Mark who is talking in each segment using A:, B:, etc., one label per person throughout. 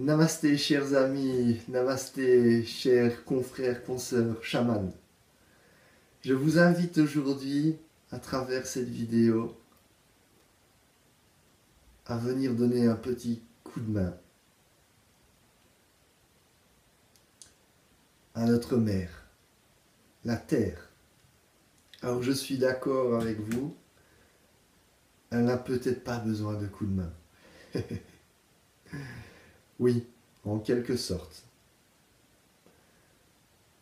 A: Namasté chers amis, namasté chers confrères, consoeurs, chamans. Je vous invite aujourd'hui, à travers cette vidéo, à venir donner un petit coup de main à notre mère, la Terre. Alors je suis d'accord avec vous, elle n'a peut-être pas besoin de coup de main. Oui, en quelque sorte.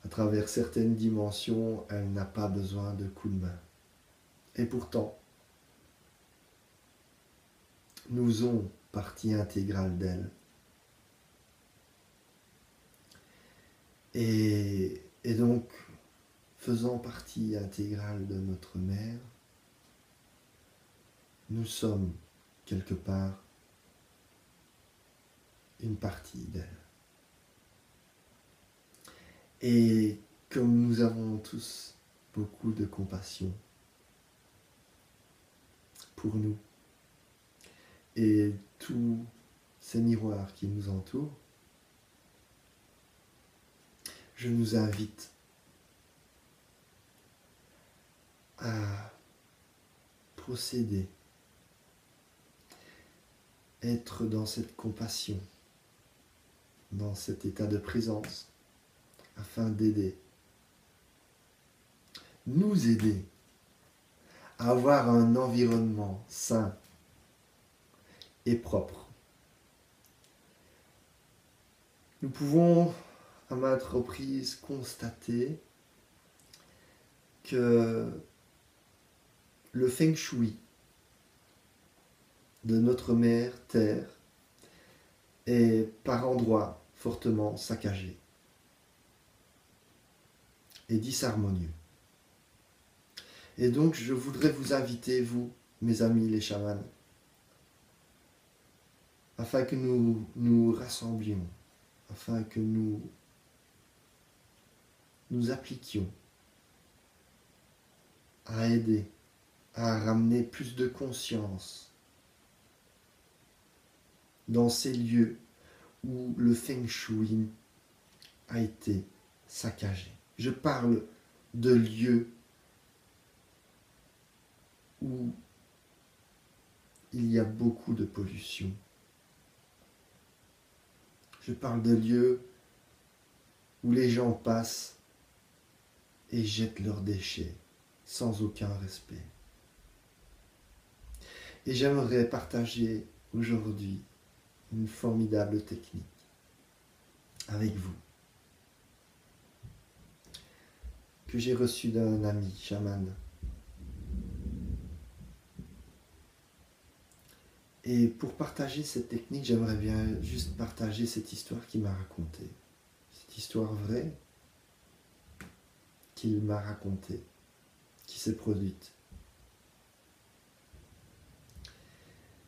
A: À travers certaines dimensions, elle n'a pas besoin de coup de main. Et pourtant, nous faisons partie intégrale d'elle. Et donc, faisant partie intégrale de notre mère, nous sommes quelque part une partie d'elle. Et comme nous avons tous beaucoup de compassion pour nous et tous ces miroirs qui nous entourent, je nous invite à procéder, être dans cette compassion, dans cet état de présence, afin d'aider, nous aider à avoir un environnement sain et propre. Nous pouvons à maintes reprises constater que le feng shui de notre mère Terre est par endroits fortement saccagé et disharmonieux. Et donc je voudrais vous inviter, vous, mes amis les chamans, afin que nous nous rassemblions, afin que nous appliquions à aider, à ramener plus de conscience dans ces lieux où le feng shui a été saccagé. Je parle de lieux où il y a beaucoup de pollution. Je parle de lieux où les gens passent et jettent leurs déchets sans aucun respect. Et j'aimerais partager aujourd'hui une formidable technique avec vous que j'ai reçue d'un ami chaman. Et pour partager cette technique, j'aimerais bien juste partager cette histoire qu'il m'a racontée. Cette histoire vraie qu'il m'a racontée, qui s'est produite.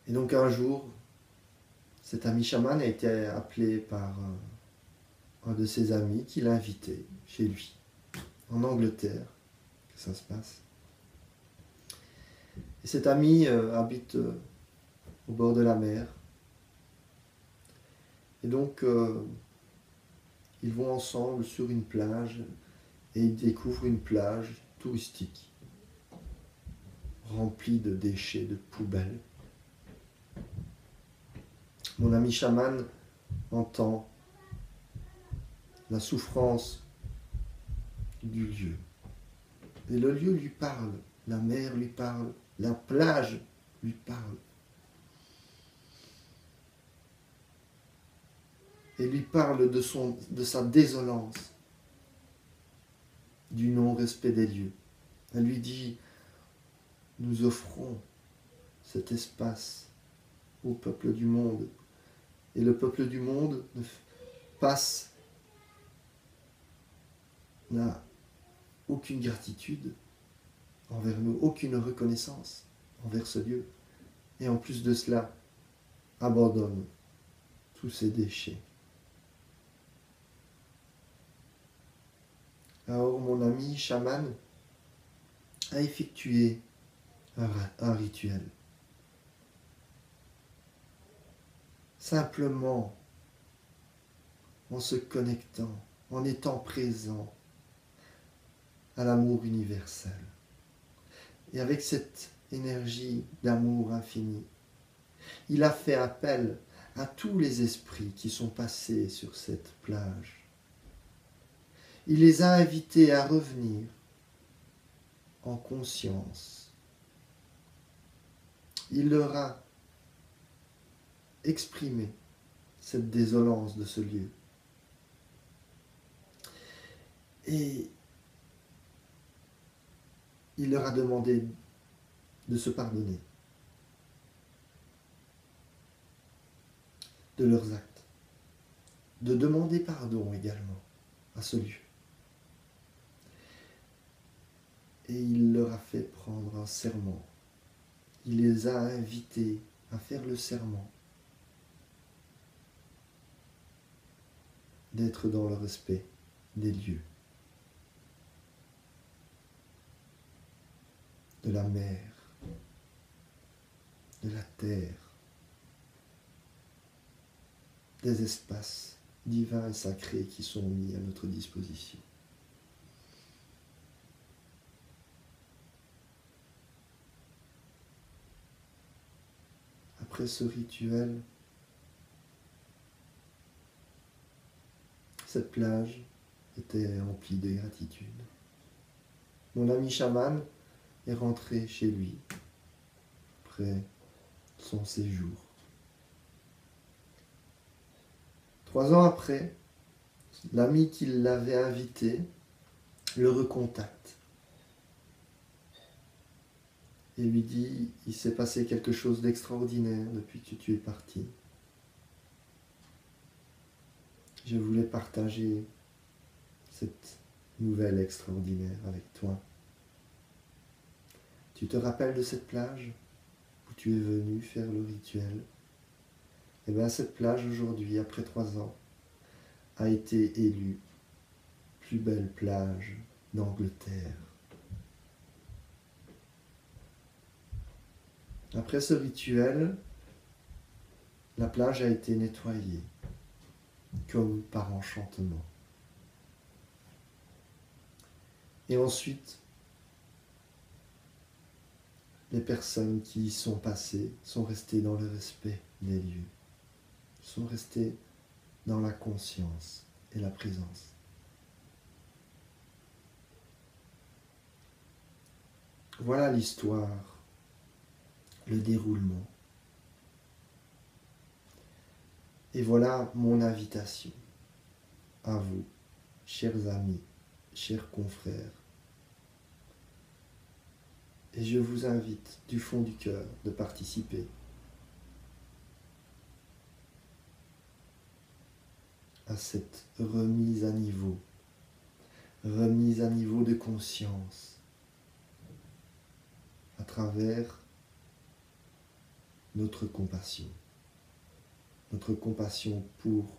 A: Et donc un jour, cet ami chaman a été appelé par un de ses amis qui l'a invité chez lui, en Angleterre, que ça se passe. Et cet ami habite au bord de la mer. Et donc, ils vont ensemble sur une plage et ils découvrent une plage touristique remplie de déchets, de poubelles. Mon ami chaman entend la souffrance du lieu. Et le lieu lui parle, la mer lui parle, la plage lui parle. Et lui parle de sa désolance, du non-respect des lieux. Elle lui dit, nous offrons cet espace au peuple du monde. Et le peuple du monde n'a aucune gratitude envers nous, aucune reconnaissance envers ce lieu. Et en plus de cela, abandonne tous ces déchets. Alors mon ami chaman a effectué un rituel. Simplement en se connectant, en étant présent à l'amour universel. Et avec cette énergie d'amour infini, il a fait appel à tous les esprits qui sont passés sur cette plage. Il les a invités à revenir en conscience. Il leur a exprimé cette désolance de ce lieu. Et il leur a demandé de se pardonner de leurs actes, de demander pardon également à ce lieu. Et il leur a fait prendre un serment. Il les a invités à faire le serment d'être dans le respect des lieux, de la mer, de la terre, des espaces divins et sacrés qui sont mis à notre disposition. Après ce rituel, cette plage était remplie de gratitude. Mon ami chaman est rentré chez lui après son séjour. 3 ans après, l'ami qui l'avait invité le recontacte et lui dit « Il s'est passé quelque chose d'extraordinaire depuis que tu es parti. Je voulais partager cette nouvelle extraordinaire avec toi. Tu te rappelles de cette plage où tu es venu faire le rituel ? Et bien cette plage aujourd'hui, après 3 ans, a été élue plus belle plage d'Angleterre. Après ce rituel, la plage a été nettoyée, comme par enchantement. Et ensuite, les personnes qui y sont passées sont restées dans le respect des lieux, sont restées dans la conscience et la présence. Voilà l'histoire, le déroulement. Et voilà mon invitation à vous, chers amis, chers confrères. Et je vous invite du fond du cœur de participer à cette remise à niveau de conscience à travers notre compassion pour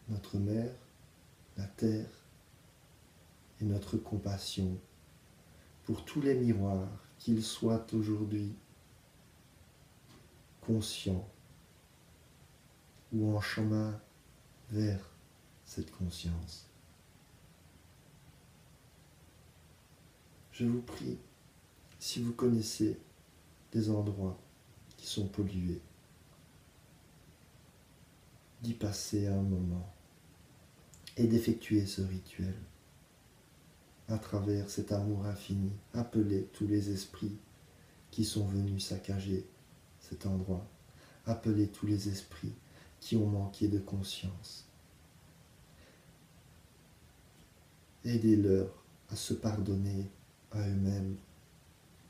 A: notre mère, la terre, et notre compassion pour tous les miroirs, qu'ils soient aujourd'hui conscients ou en chemin vers cette conscience. Je vous prie, si vous connaissez des endroits qui sont pollués, d'y passer un moment et d'effectuer ce rituel à travers cet amour infini. Appelez tous les esprits qui sont venus saccager cet endroit. Appelez tous les esprits qui ont manqué de conscience. Aidez-leur à se pardonner à eux-mêmes,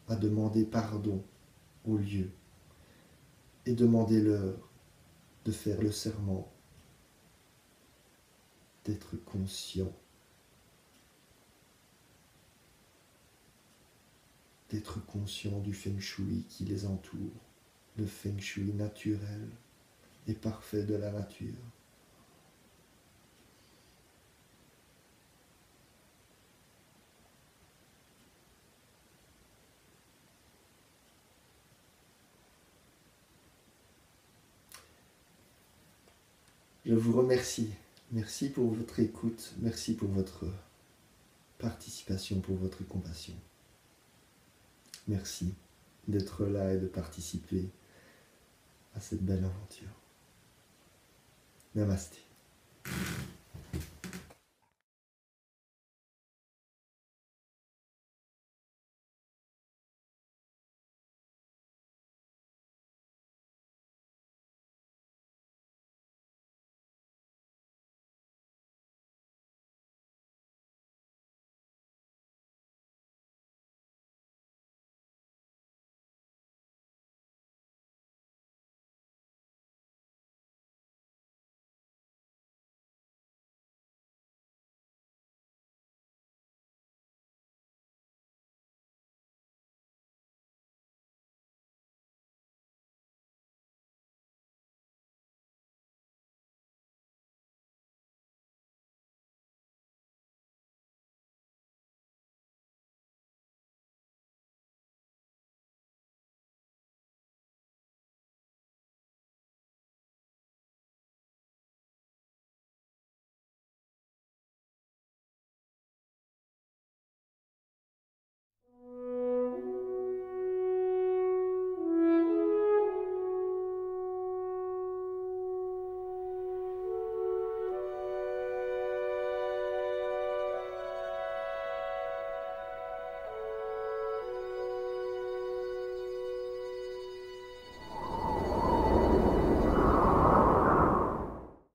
A: à demander pardon au lieu, et demandez-leur de faire le serment d'être conscients, d'être conscients du feng shui qui les entoure, le feng shui naturel et parfait de la nature. Je vous remercie Merci pour votre écoute, merci pour votre participation, pour votre compassion. Merci d'être là et de participer à cette belle aventure. Namasté.